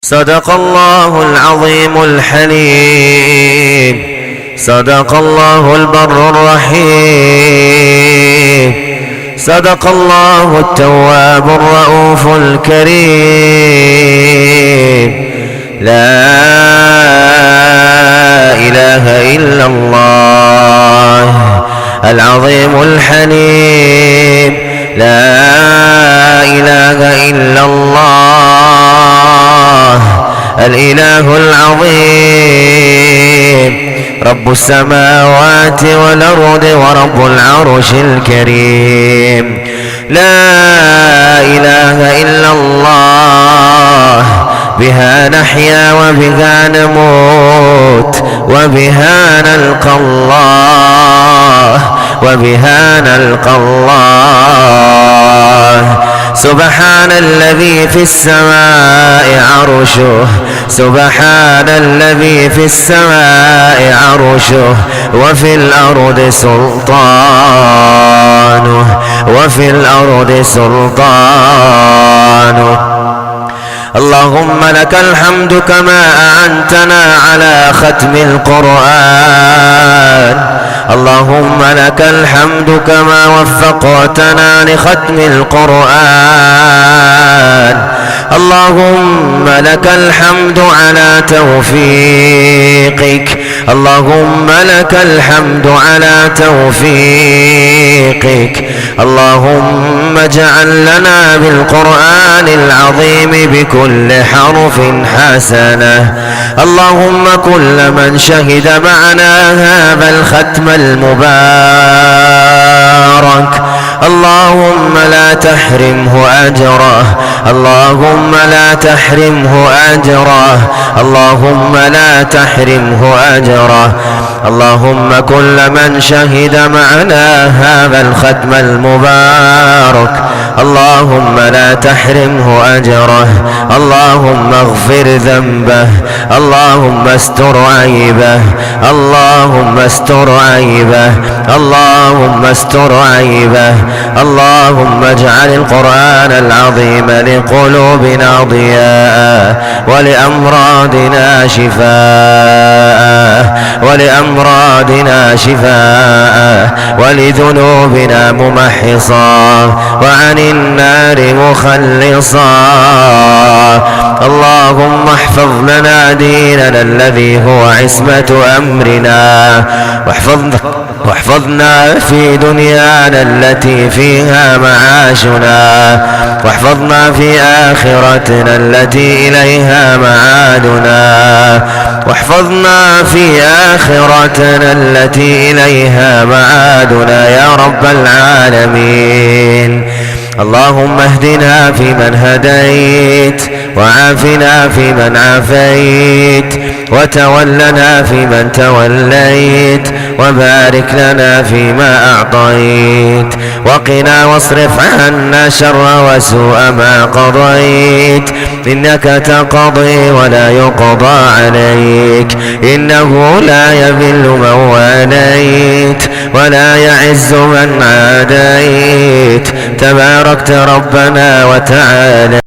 صدق الله العظيم الحليم، صدق الله البر الرحيم، صدق الله التواب الرؤوف الكريم. لا إله إلا الله العظيم الحليم، لا إله إلا الله الإله العظيم، رب السماوات والأرض ورب العرش الكريم. لا إله إلا الله، بها نحيا وبها نموت وبها نلقى الله، وبها نلقى الله. سبحان الذي في السماء عرشه، سبحان الذي في السماء عرشه، وفي الأرض سلطانه، وفي الأرض سلطانه. اللهم لك الحمد كما أعنتنا على ختم القرآن، اللهم لك الحمد كما وفقتنا لختم القرآن، اللهم لك الحمد على توفيقك، اللهم لك الحمد على توفيقك. اللهم اجعل لنا بالقرآن العظيم بكل حرف حسنة. اللهم كل من شهد معنا هذا الختم المبارك اللهم لا تحرمه أجره، اللهم لا تحرمه أجره، اللهم لا تحرمه أجره. اللهم كل من شهد معنا هذا الختم المبارك اللهم لا تحرمه أجره، اللهم اغفر ذنبه، اللهم استر عيبه، اللهم استر عيبه، اللهم استر عيبه. اللهم اجعل القرآن العظيم لقلوبنا ضياء، ولأمراضنا شفاء، ولأمراضنا شفاء، ولذنوبنا ممحصا، وعن النار مخلصا. اللهم احفظ لنا ديننا الذي هو عصمة أمرنا، واحفظنا في دنيانا التي فيها معاشنا، واحفظنا في آخرتنا التي إليها معادنا، واحفظنا في آخرتنا التي إليها معادنا يا رب العالمين. اللهم اهدنا فيمن هديت، وعافنا فيمن عافيت، وتولنا فيمن توليت، وبارك لنا فيما أعطيت، وقنا واصرف عنا شر وسوء ما قضيت. إنك تقضي ولا يقضى عليك، إنه لا يذل من واليت ولا يعز من عاديت. تباركت ربنا وتعالى.